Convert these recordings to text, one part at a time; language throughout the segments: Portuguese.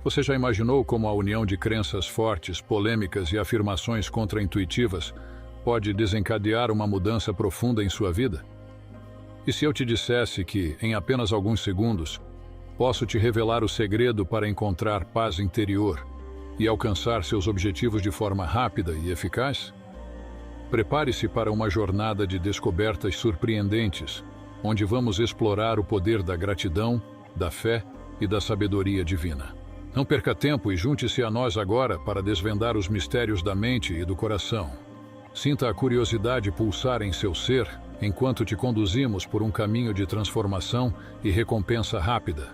Você já imaginou como a união de crenças fortes, polêmicas e afirmações contraintuitivas pode desencadear uma mudança profunda em sua vida? E se eu te dissesse que, em apenas alguns segundos, posso te revelar o segredo para encontrar paz interior e alcançar seus objetivos de forma rápida e eficaz? Prepare-se para uma jornada de descobertas surpreendentes, onde vamos explorar o poder da gratidão, da fé e da sabedoria divina. Não perca tempo e junte-se a nós agora para desvendar os mistérios da mente e do coração. Sinta a curiosidade pulsar em seu ser enquanto te conduzimos por um caminho de transformação e recompensa rápida.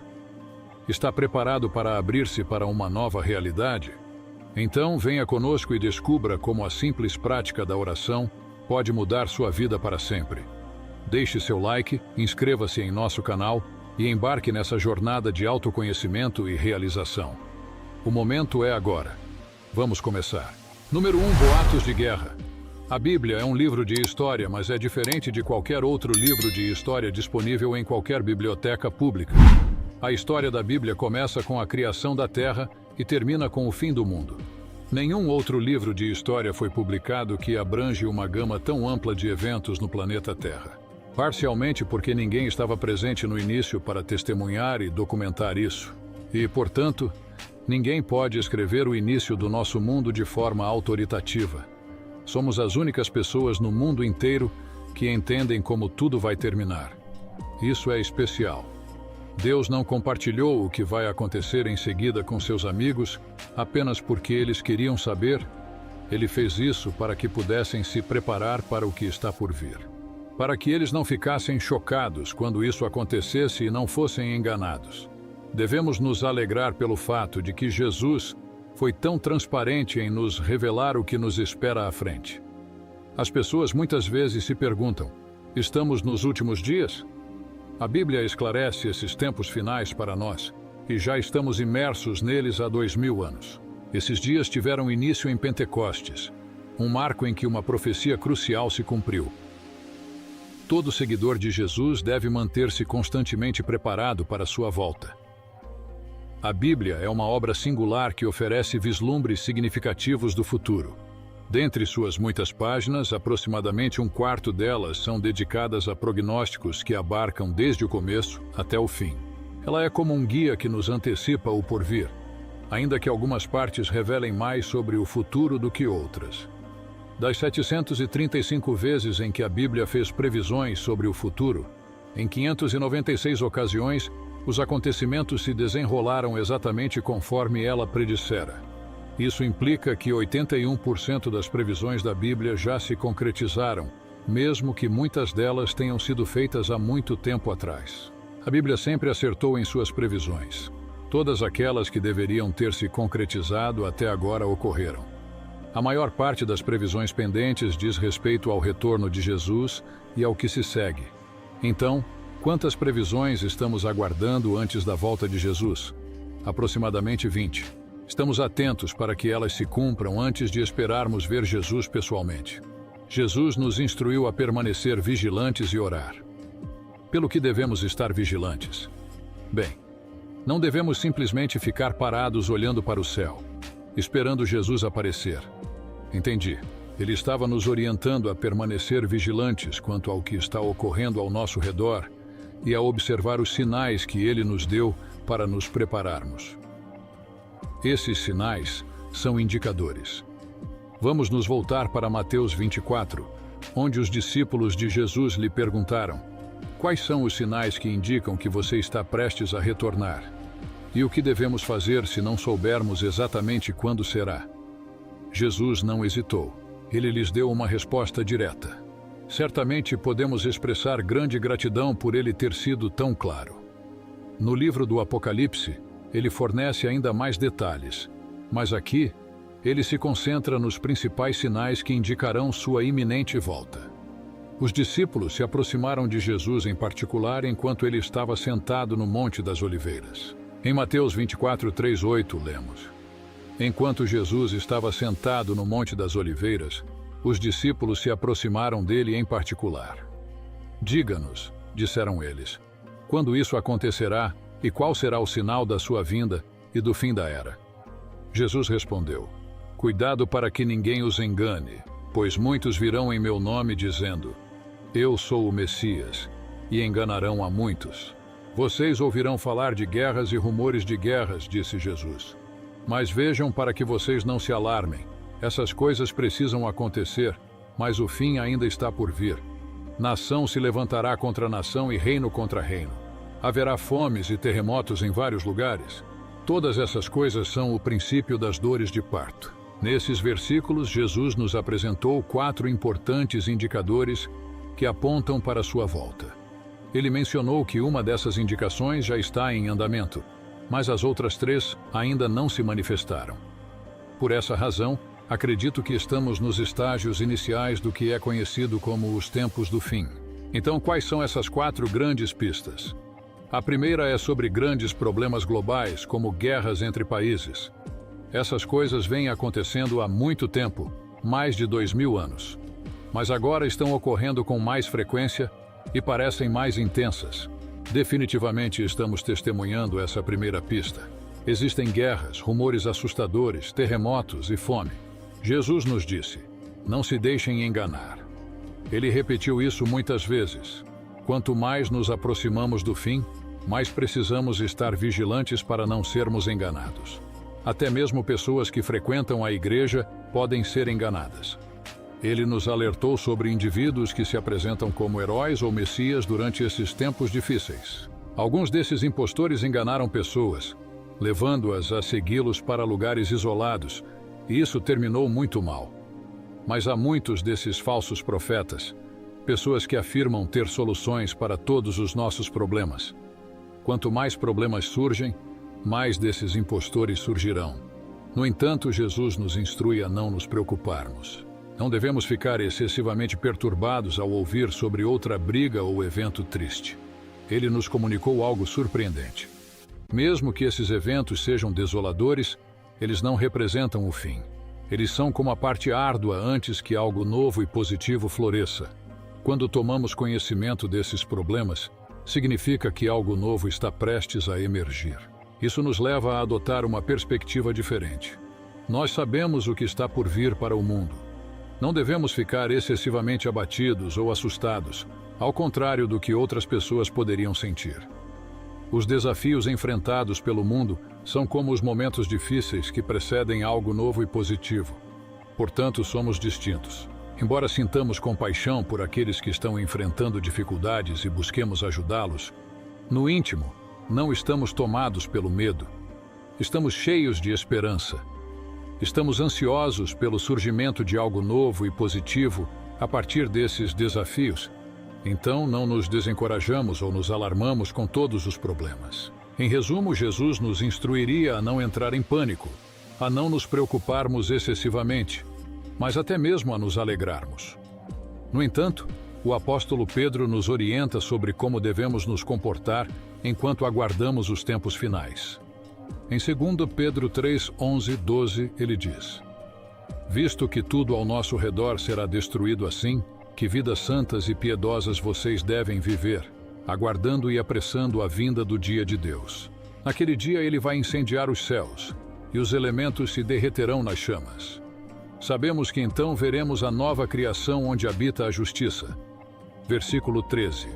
Está preparado para abrir-se para uma nova realidade? Então, venha conosco e descubra como a simples prática da oração pode mudar sua vida para sempre. Deixe seu like, inscreva-se em nosso canal e embarque nessa jornada de autoconhecimento e realização. O momento é agora. Vamos começar. Número 1. Boatos de guerra. A Bíblia é um livro de história, mas é diferente de qualquer outro livro de história disponível em qualquer biblioteca pública. A história da Bíblia começa com a criação da Terra e termina com o fim do mundo. Nenhum outro livro de história foi publicado que abrange uma gama tão ampla de eventos no planeta Terra. Parcialmente porque ninguém estava presente no início para testemunhar e documentar isso. E, portanto, ninguém pode escrever o início do nosso mundo de forma autoritativa. Somos as únicas pessoas no mundo inteiro que entendem como tudo vai terminar. Isso é especial. Deus não compartilhou o que vai acontecer em seguida com seus amigos apenas porque eles queriam saber. Ele fez isso para que pudessem se preparar para o que está por vir. Para que eles não ficassem chocados quando isso acontecesse e não fossem enganados. Devemos nos alegrar pelo fato de que Jesus foi tão transparente em nos revelar o que nos espera à frente. As pessoas muitas vezes se perguntam: estamos nos últimos dias? A Bíblia esclarece esses tempos finais para nós, e já estamos imersos neles há 2000 anos. Esses dias tiveram início em Pentecostes, um marco em que uma profecia crucial se cumpriu. Todo seguidor de Jesus deve manter-se constantemente preparado para sua volta. A Bíblia é uma obra singular que oferece vislumbres significativos do futuro. Dentre suas muitas páginas, aproximadamente um quarto delas são dedicadas a prognósticos que abarcam desde o começo até o fim. Ela é como um guia que nos antecipa o porvir, ainda que algumas partes revelem mais sobre o futuro do que outras. Das 735 vezes em que a Bíblia fez previsões sobre o futuro, em 596 ocasiões, os acontecimentos se desenrolaram exatamente conforme ela predissera. Isso implica que 81% das previsões da Bíblia já se concretizaram, mesmo que muitas delas tenham sido feitas há muito tempo atrás. A Bíblia sempre acertou em suas previsões. Todas aquelas que deveriam ter se concretizado até agora ocorreram. A maior parte das previsões pendentes diz respeito ao retorno de Jesus e ao que se segue. Então, quantas previsões estamos aguardando antes da volta de Jesus? Aproximadamente 20. Estamos atentos para que elas se cumpram antes de esperarmos ver Jesus pessoalmente. Jesus nos instruiu a permanecer vigilantes e orar. Pelo que devemos estar vigilantes? Bem, não devemos simplesmente ficar parados olhando para o céu, esperando Jesus aparecer. Entendi. Ele estava nos orientando a permanecer vigilantes quanto ao que está ocorrendo ao nosso redor e a observar os sinais que ele nos deu para nos prepararmos. Esses sinais são indicadores. Vamos nos voltar para Mateus 24, onde os discípulos de Jesus lhe perguntaram: quais são os sinais que indicam que você está prestes a retornar? E o que devemos fazer se não soubermos exatamente quando será? Jesus não hesitou. Ele lhes deu uma resposta direta. Certamente podemos expressar grande gratidão por ele ter sido tão claro. No livro do Apocalipse, ele fornece ainda mais detalhes, mas aqui, ele se concentra nos principais sinais que indicarão sua iminente volta. Os discípulos se aproximaram de Jesus em particular enquanto ele estava sentado no Monte das Oliveiras. Em Mateus 24, 3-8, lemos: enquanto Jesus estava sentado no Monte das Oliveiras, os discípulos se aproximaram dele em particular. Diga-nos, disseram eles, quando isso acontecerá e qual será o sinal da sua vinda e do fim da era. Jesus respondeu: Cuidado para que ninguém os engane, pois muitos virão em meu nome dizendo: Eu sou o Messias, e enganarão a muitos. Vocês ouvirão falar de guerras e rumores de guerras, disse Jesus. Mas vejam para que vocês não se alarmem. Essas coisas precisam acontecer, mas o fim ainda está por vir. Nação se levantará contra nação e reino contra reino. Haverá fomes e terremotos em vários lugares. Todas essas coisas são o princípio das dores de parto. Nesses versículos, Jesus nos apresentou 4 importantes indicadores que apontam para a sua volta. Ele mencionou que uma dessas indicações já está em andamento, mas as outras 3 ainda não se manifestaram. Por essa razão, acredito que estamos nos estágios iniciais do que é conhecido como os tempos do fim. Então, quais são essas 4 grandes pistas? A primeira é sobre grandes problemas globais, como guerras entre países. Essas coisas vêm acontecendo há muito tempo, mais de 2000 anos. Mas agora estão ocorrendo com mais frequência e parecem mais intensas. Definitivamente estamos testemunhando essa primeira pista. Existem guerras, rumores assustadores, terremotos e fome. Jesus nos disse: Não se deixem enganar. Ele repetiu isso muitas vezes. Quanto mais nos aproximamos do fim, mais precisamos estar vigilantes para não sermos enganados. Até mesmo pessoas que frequentam a igreja podem ser enganadas. Ele nos alertou sobre indivíduos que se apresentam como heróis ou messias durante esses tempos difíceis. Alguns desses impostores enganaram pessoas, levando-as a segui-los para lugares isolados, e isso terminou muito mal. Mas há muitos desses falsos profetas, pessoas que afirmam ter soluções para todos os nossos problemas. Quanto mais problemas surgem, mais desses impostores surgirão. No entanto, Jesus nos instrui a não nos preocuparmos. Não devemos ficar excessivamente perturbados ao ouvir sobre outra briga ou evento triste. Ele nos comunicou algo surpreendente. Mesmo que esses eventos sejam desoladores, eles não representam o fim. Eles são como a parte árdua antes que algo novo e positivo floresça. Quando tomamos conhecimento desses problemas, significa que algo novo está prestes a emergir. Isso nos leva a adotar uma perspectiva diferente. Nós sabemos o que está por vir para o mundo. Não devemos ficar excessivamente abatidos ou assustados, ao contrário do que outras pessoas poderiam sentir. Os desafios enfrentados pelo mundo são como os momentos difíceis que precedem algo novo e positivo. Portanto, somos distintos. Embora sintamos compaixão por aqueles que estão enfrentando dificuldades e busquemos ajudá-los, no íntimo, não estamos tomados pelo medo. Estamos cheios de esperança. Estamos ansiosos pelo surgimento de algo novo e positivo a partir desses desafios. Então, não nos desencorajamos ou nos alarmamos com todos os problemas. Em resumo, Jesus nos instruiria a não entrar em pânico, a não nos preocuparmos excessivamente, mas até mesmo a nos alegrarmos. No entanto, o apóstolo Pedro nos orienta sobre como devemos nos comportar enquanto aguardamos os tempos finais. Em 2 Pedro 3, 11, 12, ele diz: Visto que tudo ao nosso redor será destruído assim, que vidas santas e piedosas vocês devem viver, aguardando e apressando a vinda do dia de Deus. Naquele dia ele vai incendiar os céus, e os elementos se derreterão nas chamas. Sabemos que então veremos a nova criação onde habita a justiça. Versículo 13.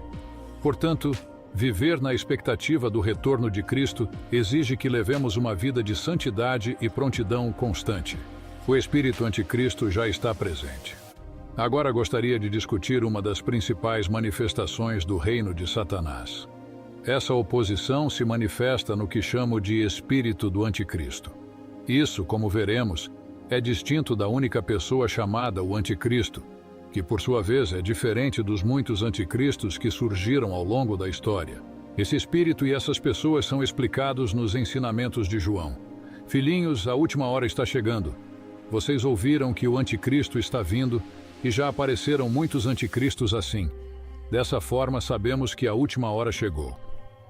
Portanto, viver na expectativa do retorno de Cristo exige que levemos uma vida de santidade e prontidão constante. O espírito anticristo já está presente. Agora gostaria de discutir uma das principais manifestações do reino de Satanás. Essa oposição se manifesta no que chamo de espírito do anticristo. Isso, como veremos, é distinto da única pessoa chamada o anticristo, que por sua vez é diferente dos muitos anticristos que surgiram ao longo da história. Esse espírito e essas pessoas são explicados nos ensinamentos de João. Filhinhos, a última hora está chegando. Vocês ouviram que o anticristo está vindo e já apareceram muitos anticristos assim. Dessa forma, sabemos que a última hora chegou.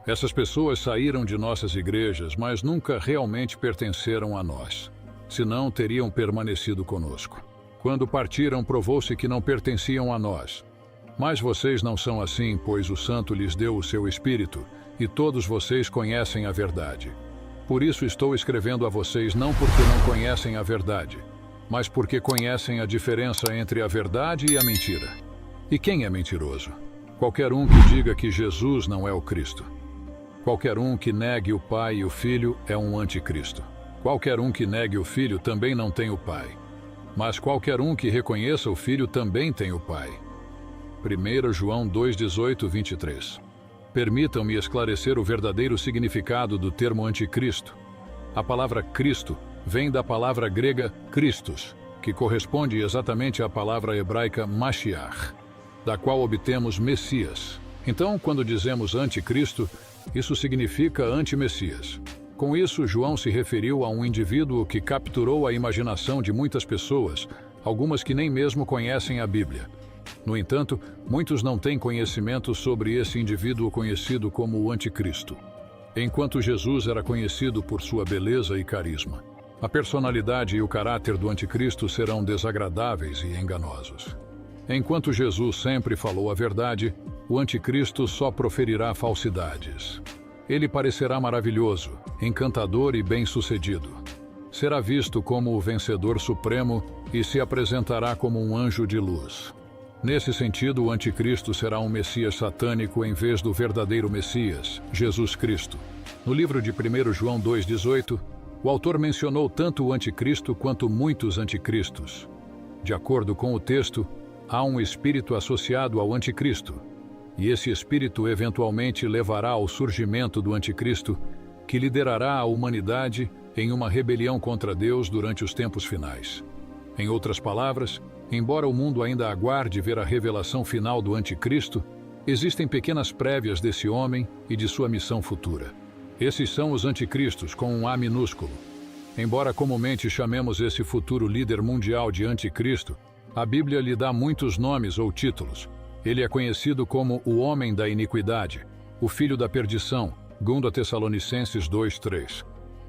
Essas pessoas saíram de nossas igrejas, mas nunca realmente pertenceram a nós. Senão, teriam permanecido conosco. Quando partiram, provou-se que não pertenciam a nós. Mas vocês não são assim, pois o Santo lhes deu o seu Espírito, e todos vocês conhecem a verdade. Por isso estou escrevendo a vocês não porque não conhecem a verdade, mas porque conhecem a diferença entre a verdade e a mentira. E quem é mentiroso? Qualquer um que diga que Jesus não é o Cristo. Qualquer um que negue o Pai e o Filho é um anticristo. Qualquer um que negue o Filho também não tem o Pai. Mas qualquer um que reconheça o Filho também tem o Pai. 1 João 2:18, 23. Permitam-me esclarecer o verdadeiro significado do termo anticristo. A palavra Cristo vem da palavra grega Christos, que corresponde exatamente à palavra hebraica Mashiach, da qual obtemos Messias. Então, quando dizemos anticristo, isso significa anti-Messias. Com isso, João se referiu a um indivíduo que capturou a imaginação de muitas pessoas, algumas que nem mesmo conhecem a Bíblia. No entanto, muitos não têm conhecimento sobre esse indivíduo conhecido como o anticristo. Enquanto Jesus era conhecido por sua beleza e carisma, a personalidade e o caráter do anticristo serão desagradáveis e enganosos. Enquanto Jesus sempre falou a verdade, o anticristo só proferirá falsidades. Ele parecerá maravilhoso, encantador e bem-sucedido. Será visto como o vencedor supremo e se apresentará como um anjo de luz. Nesse sentido, o anticristo será um Messias satânico em vez do verdadeiro Messias, Jesus Cristo. No livro de 1 João 2,18, o autor mencionou tanto o anticristo quanto muitos anticristos. De acordo com o texto, há um espírito associado ao anticristo, e esse espírito eventualmente levará ao surgimento do anticristo, que liderará a humanidade em uma rebelião contra Deus durante os tempos finais. Em outras palavras, embora o mundo ainda aguarde ver a revelação final do anticristo, existem pequenas prévias desse homem e de sua missão futura. Esses são os anticristos com um A minúsculo. Embora comumente chamemos esse futuro líder mundial de anticristo, a Bíblia lhe dá muitos nomes ou títulos. Ele é conhecido como o homem da iniquidade, o filho da perdição, segundo a Tessalonicenses 2:3.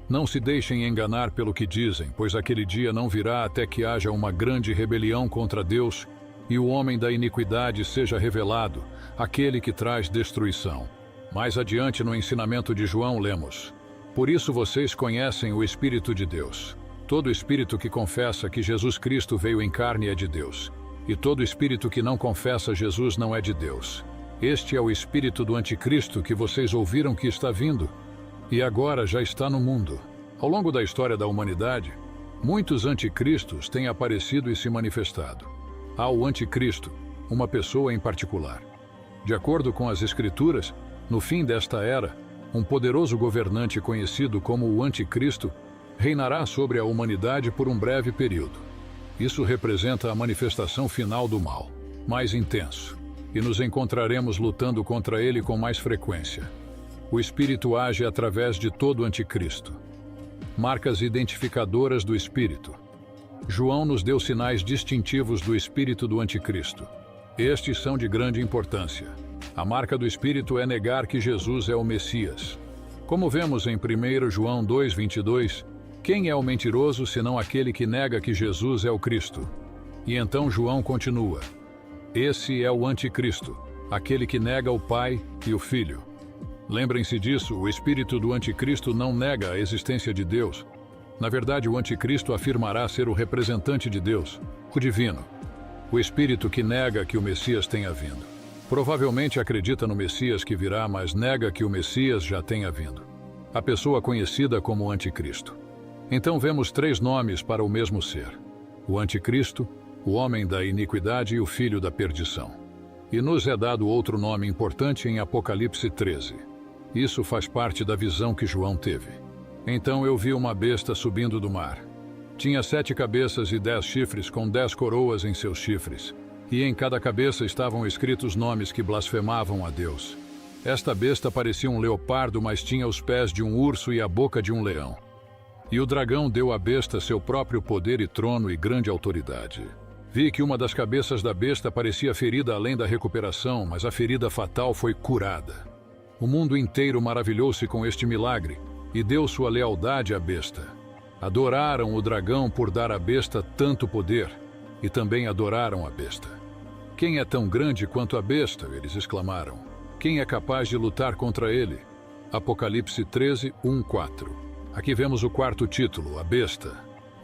Não se deixem enganar pelo que dizem, pois aquele dia não virá até que haja uma grande rebelião contra Deus e o homem da iniquidade seja revelado, aquele que traz destruição. Mais adiante no ensinamento de João lemos: Por isso vocês conhecem o Espírito de Deus. Todo espírito que confessa que Jesus Cristo veio em carne é de Deus. E todo espírito que não confessa Jesus não é de Deus. Este é o espírito do anticristo que vocês ouviram que está vindo, e agora já está no mundo. Ao longo da história da humanidade, muitos anticristos têm aparecido e se manifestado. Há o anticristo, uma pessoa em particular. De acordo com as Escrituras, no fim desta era, um poderoso governante conhecido como o anticristo reinará sobre a humanidade por um breve período. Isso representa a manifestação final do mal, mais intenso, e nos encontraremos lutando contra ele com mais frequência. O Espírito age através de todo o anticristo. Marcas identificadoras do Espírito. João nos deu sinais distintivos do Espírito do anticristo. Estes são de grande importância. A marca do Espírito é negar que Jesus é o Messias. Como vemos em 1 João 2:22, quem é o mentiroso senão aquele que nega que Jesus é o Cristo? E então João continua: Esse é o anticristo, aquele que nega o Pai e o Filho. Lembrem-se disso, o espírito do anticristo não nega a existência de Deus. Na verdade, o anticristo afirmará ser o representante de Deus, o divino. O espírito que nega que o Messias tenha vindo. Provavelmente acredita no Messias que virá, mas nega que o Messias já tenha vindo. A pessoa conhecida como anticristo. Então vemos 3 nomes para o mesmo ser: o anticristo, o homem da iniquidade e o filho da perdição. E nos é dado outro nome importante em Apocalipse 13. Isso faz parte da visão que João teve. Então eu vi uma besta subindo do mar. Tinha 7 cabeças e 10 chifres, com 10 coroas em seus chifres. E em cada cabeça estavam escritos nomes que blasfemavam a Deus. Esta besta parecia um leopardo, mas tinha os pés de um urso e a boca de um leão. E o dragão deu à besta seu próprio poder e trono e grande autoridade. Vi que uma das cabeças da besta parecia ferida além da recuperação, mas a ferida fatal foi curada. O mundo inteiro maravilhou-se com este milagre e deu sua lealdade à besta. Adoraram o dragão por dar à besta tanto poder e também adoraram a besta. Quem é tão grande quanto a besta? Eles exclamaram. Quem é capaz de lutar contra ele? Apocalipse 13, 1-4. Aqui vemos o quarto título, a besta.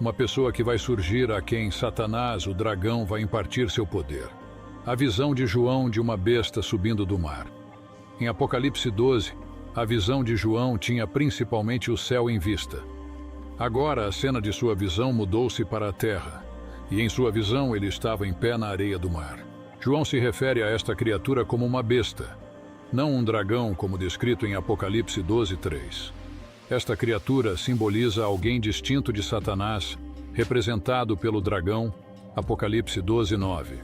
Uma pessoa que vai surgir a quem Satanás, o dragão, vai impartir seu poder. A visão de João de uma besta subindo do mar. Em Apocalipse 12, a visão de João tinha principalmente o céu em vista. Agora a cena de sua visão mudou-se para a terra, e em sua visão ele estava em pé na areia do mar. João se refere a esta criatura como uma besta, não um dragão como descrito em Apocalipse 12:3. Esta criatura simboliza alguém distinto de Satanás, representado pelo dragão, Apocalipse 12:9.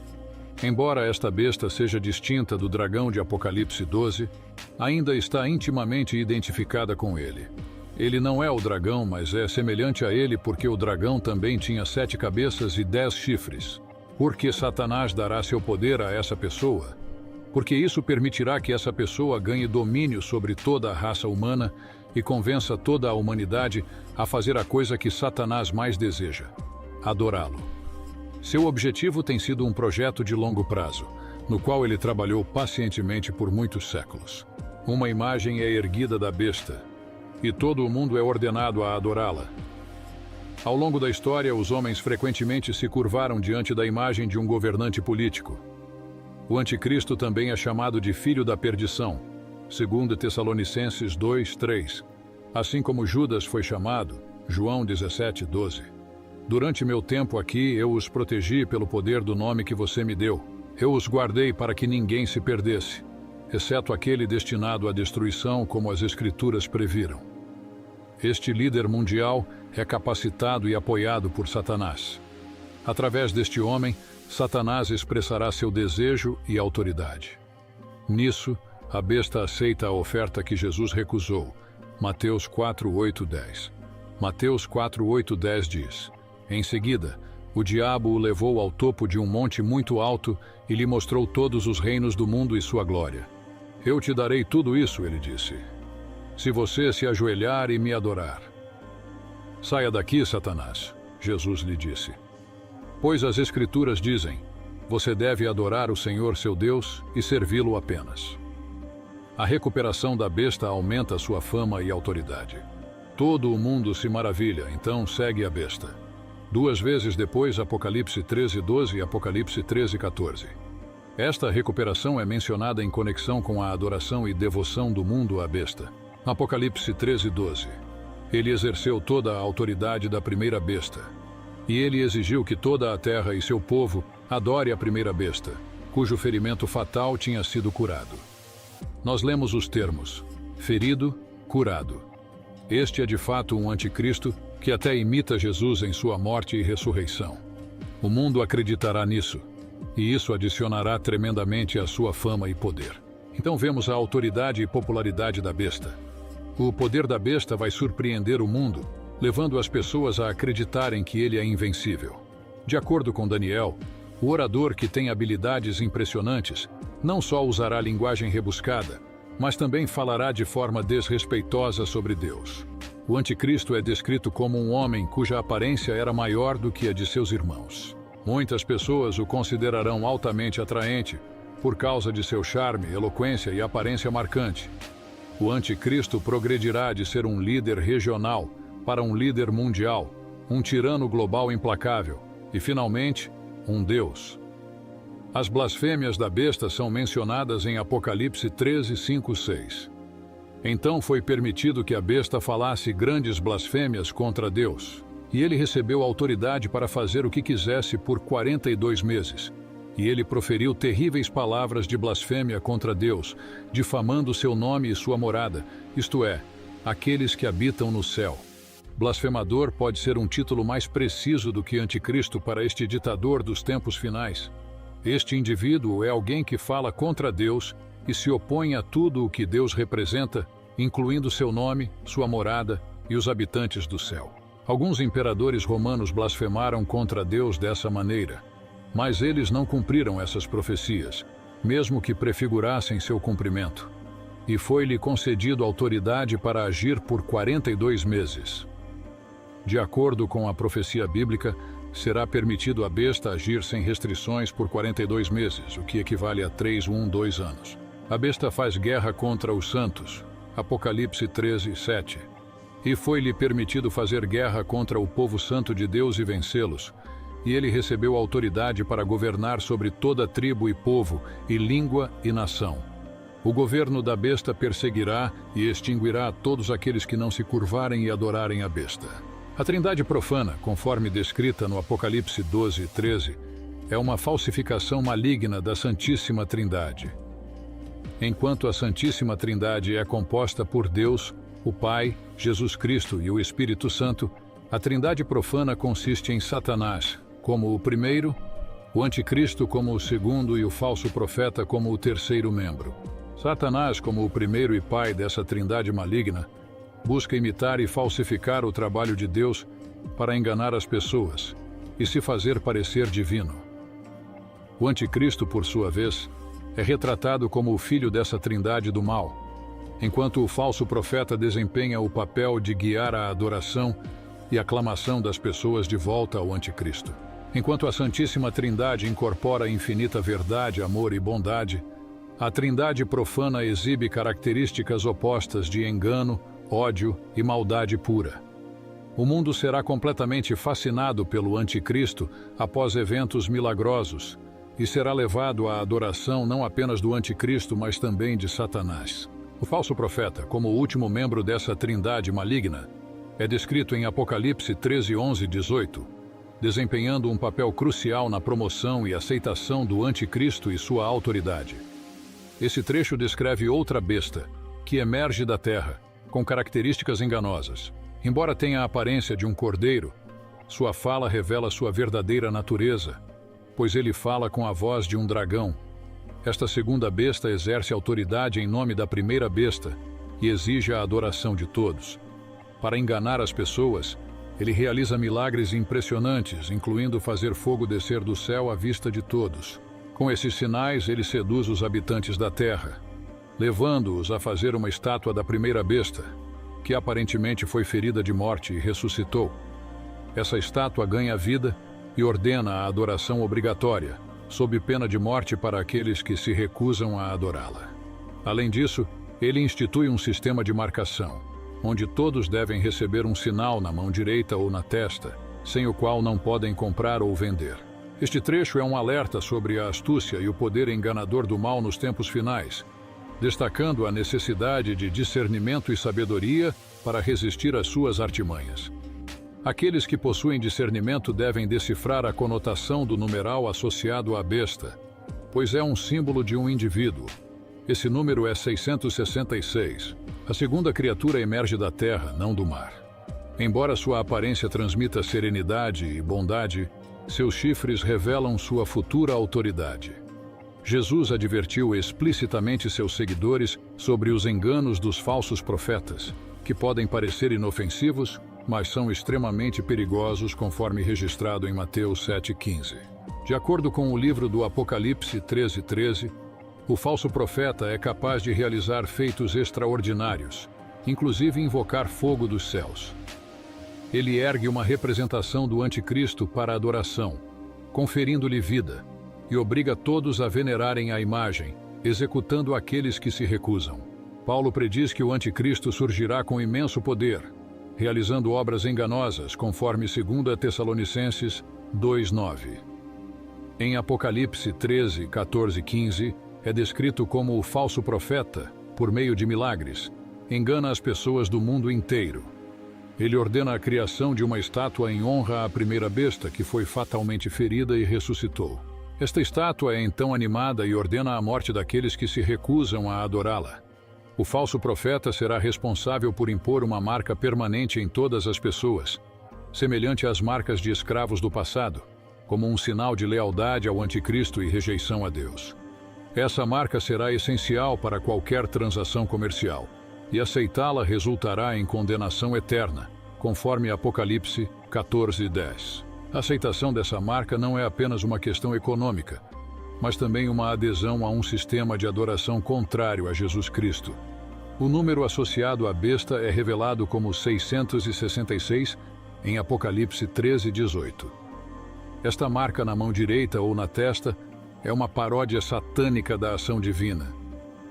Embora esta besta seja distinta do dragão de Apocalipse 12, ainda está intimamente identificada com ele. Ele não é o dragão, mas é semelhante a ele porque o dragão também tinha 7 cabeças e 10 chifres. Porque Satanás dará seu poder a essa pessoa? Porque isso permitirá que essa pessoa ganhe domínio sobre toda a raça humana e convença toda a humanidade a fazer a coisa que Satanás mais deseja: adorá-lo. Seu objetivo tem sido um projeto de longo prazo, no qual ele trabalhou pacientemente por muitos séculos. Uma imagem é erguida da besta, e todo o mundo é ordenado a adorá-la. Ao longo da história, os homens frequentemente se curvaram diante da imagem de um governante político. O anticristo também é chamado de filho da perdição, segundo Tessalonicenses 2:3, assim como Judas foi chamado, João 17:12. Durante meu tempo aqui, eu os protegi pelo poder do nome que você me deu. Eu os guardei para que ninguém se perdesse, exceto aquele destinado à destruição, como as Escrituras previram. Este líder mundial é capacitado e apoiado por Satanás. Através deste homem, Satanás expressará seu desejo e autoridade. Nisso, a besta aceita a oferta que Jesus recusou. Mateus 4:8-10. Mateus 4:8-10 diz: Em seguida, o diabo o levou ao topo de um monte muito alto e lhe mostrou todos os reinos do mundo e sua glória. Eu te darei tudo isso, ele disse, se você se ajoelhar e me adorar. Saia daqui, Satanás, Jesus lhe disse. Pois as Escrituras dizem, você deve adorar o Senhor seu Deus e servi-lo apenas. A recuperação da besta aumenta sua fama e autoridade. Todo o mundo se maravilha, então segue a besta. 2 vezes depois, Apocalipse 13:12 e Apocalipse 13:14. Esta recuperação é mencionada em conexão com a adoração e devoção do mundo à besta. Apocalipse 13:12. Ele exerceu toda a autoridade da primeira besta. E ele exigiu que toda a terra e seu povo adore a primeira besta, cujo ferimento fatal tinha sido curado. Nós lemos os termos: ferido, curado. Este é de fato um anticristo que até imita Jesus em sua morte e ressurreição. O mundo acreditará nisso, e isso adicionará tremendamente à sua fama e poder. Então vemos a autoridade e popularidade da besta. O poder da besta vai surpreender o mundo, levando as pessoas a acreditarem que ele é invencível. De acordo com Daniel, o orador que tem habilidades impressionantes não só usará linguagem rebuscada, mas também falará de forma desrespeitosa sobre Deus. O anticristo é descrito como um homem cuja aparência era maior do que a de seus irmãos. Muitas pessoas o considerarão altamente atraente por causa de seu charme, eloquência e aparência marcante. O anticristo progredirá de ser um líder regional para um líder mundial, um tirano global implacável e, finalmente, um Deus. As blasfêmias da besta são mencionadas em Apocalipse 13:5-6. Então foi permitido que a besta falasse grandes blasfêmias contra Deus, e ele recebeu autoridade para fazer o que quisesse por 42 meses. E ele proferiu terríveis palavras de blasfêmia contra Deus, difamando seu nome e sua morada, isto é, aqueles que habitam no céu. Blasfemador pode ser um título mais preciso do que anticristo para este ditador dos tempos finais. Este indivíduo é alguém que fala contra Deus e se opõe a tudo o que Deus representa, incluindo seu nome, sua morada e os habitantes do céu. Alguns imperadores romanos blasfemaram contra Deus dessa maneira, mas eles não cumpriram essas profecias, mesmo que prefigurassem seu cumprimento. E foi-lhe concedido autoridade para agir por 42 meses. De acordo com a profecia bíblica, será permitido à besta agir sem restrições por 42 meses, o que equivale a 2 anos. A besta faz guerra contra os santos. Apocalipse 13:7. E foi-lhe permitido fazer guerra contra o povo santo de Deus e vencê-los. E ele recebeu autoridade para governar sobre toda tribo e povo, e língua e nação. O governo da besta perseguirá e extinguirá todos aqueles que não se curvarem e adorarem a besta. A trindade profana, conforme descrita no Apocalipse 12:13, é uma falsificação maligna da Santíssima Trindade. Enquanto a Santíssima Trindade é composta por Deus, o Pai, Jesus Cristo e o Espírito Santo, a trindade profana consiste em Satanás como o primeiro, o anticristo como o segundo e o falso profeta como o terceiro membro. Satanás, como o primeiro e pai dessa trindade maligna, busca imitar e falsificar o trabalho de Deus para enganar as pessoas e se fazer parecer divino. O anticristo, por sua vez, é retratado como o filho dessa trindade do mal, enquanto o falso profeta desempenha o papel de guiar a adoração e aclamação das pessoas de volta ao anticristo. Enquanto a Santíssima Trindade incorpora infinita verdade, amor e bondade, a trindade profana exibe características opostas de engano, ódio e maldade pura. O mundo será completamente fascinado pelo anticristo após eventos milagrosos e será levado à adoração não apenas do anticristo, mas também de Satanás. O falso profeta, como o último membro dessa trindade maligna, é descrito em Apocalipse 13:11-18, desempenhando um papel crucial na promoção e aceitação do anticristo e sua autoridade. Esse trecho descreve outra besta, que emerge da terra, com características enganosas. Embora tenha a aparência de um cordeiro, sua fala revela sua verdadeira natureza, pois ele fala com a voz de um dragão. Esta segunda besta exerce autoridade em nome da primeira besta e exige a adoração de todos. Para enganar as pessoas, ele realiza milagres impressionantes, incluindo fazer fogo descer do céu à vista de todos. Com esses sinais, ele seduz os habitantes da terra, levando-os a fazer uma estátua da primeira besta, que aparentemente foi ferida de morte e ressuscitou. Essa estátua ganha vida e ordena a adoração obrigatória, sob pena de morte para aqueles que se recusam a adorá-la. Além disso, ele institui um sistema de marcação, onde todos devem receber um sinal na mão direita ou na testa, sem o qual não podem comprar ou vender. Este trecho é um alerta sobre a astúcia e o poder enganador do mal nos tempos finais, destacando a necessidade de discernimento e sabedoria para resistir às suas artimanhas. Aqueles que possuem discernimento devem decifrar a conotação do numeral associado à besta, pois é um símbolo de um indivíduo. Esse número é 666. A segunda criatura emerge da terra, não do mar. Embora sua aparência transmita serenidade e bondade, seus chifres revelam sua futura autoridade. Jesus advertiu explicitamente seus seguidores sobre os enganos dos falsos profetas, que podem parecer inofensivos, mas são extremamente perigosos, conforme registrado em Mateus 7,15. De acordo com o livro do Apocalipse 13:13, o falso profeta é capaz de realizar feitos extraordinários, inclusive invocar fogo dos céus. Ele ergue uma representação do anticristo para adoração, conferindo-lhe vida, e obriga todos a venerarem a imagem, executando aqueles que se recusam. Paulo prediz que o anticristo surgirá com imenso poder, realizando obras enganosas, conforme 2 Tessalonicenses 2:9. Em Apocalipse 13, 14 e 15, é descrito como o falso profeta, por meio de milagres, engana as pessoas do mundo inteiro. Ele ordena a criação de uma estátua em honra à primeira besta, que foi fatalmente ferida e ressuscitou. Esta estátua é então animada e ordena a morte daqueles que se recusam a adorá-la. O falso profeta será responsável por impor uma marca permanente em todas as pessoas, semelhante às marcas de escravos do passado, como um sinal de lealdade ao anticristo e rejeição a Deus. Essa marca será essencial para qualquer transação comercial, e aceitá-la resultará em condenação eterna, conforme Apocalipse 14:10. A aceitação dessa marca não é apenas uma questão econômica, mas também uma adesão a um sistema de adoração contrário a Jesus Cristo. O número associado à besta é revelado como 666 em Apocalipse 13:18. Esta marca na mão direita ou na testa é uma paródia satânica da ação divina,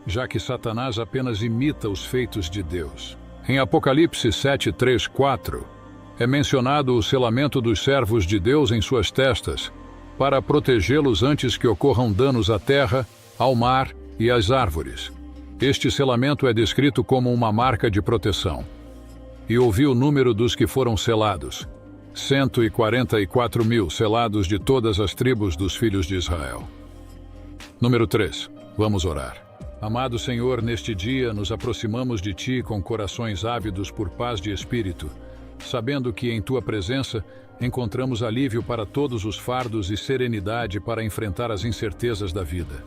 já que Satanás apenas imita os feitos de Deus. Em Apocalipse 7, 3, 4, é mencionado o selamento dos servos de Deus em suas testas, para protegê-los antes que ocorram danos à terra, ao mar e às árvores. Este selamento é descrito como uma marca de proteção. E ouvi o número dos que foram selados: 144 mil selados de todas as tribos dos filhos de Israel. Número 3. Vamos orar. Amado Senhor, neste dia nos aproximamos de Ti com corações ávidos por paz de espírito, sabendo que em Tua presença encontramos alívio para todos os fardos e serenidade para enfrentar as incertezas da vida.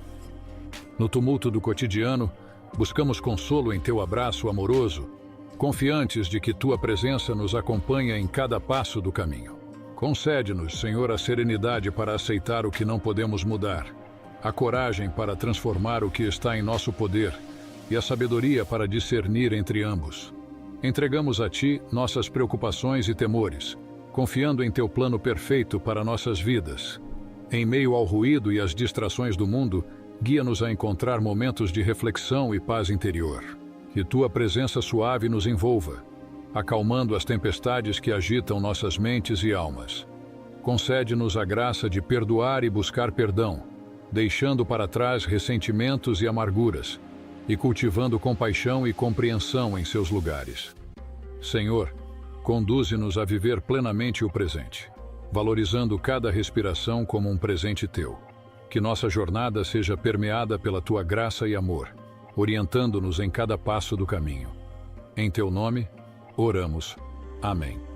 No tumulto do cotidiano, buscamos consolo em Teu abraço amoroso, confiantes de que Tua presença nos acompanha em cada passo do caminho. Concede-nos, Senhor, a serenidade para aceitar o que não podemos mudar, a coragem para transformar o que está em nosso poder e a sabedoria para discernir entre ambos. Entregamos a Ti nossas preocupações e temores, confiando em Teu plano perfeito para nossas vidas. Em meio ao ruído e às distrações do mundo, guia-nos a encontrar momentos de reflexão e paz interior. Que Tua presença suave nos envolva, acalmando as tempestades que agitam nossas mentes e almas. Concede-nos a graça de perdoar e buscar perdão, deixando para trás ressentimentos e amarguras, e cultivando compaixão e compreensão em seus lugares. Senhor, conduze-nos a viver plenamente o presente, valorizando cada respiração como um presente Teu. Que nossa jornada seja permeada pela Tua graça e amor, orientando-nos em cada passo do caminho. Em Teu nome, oramos. Amém.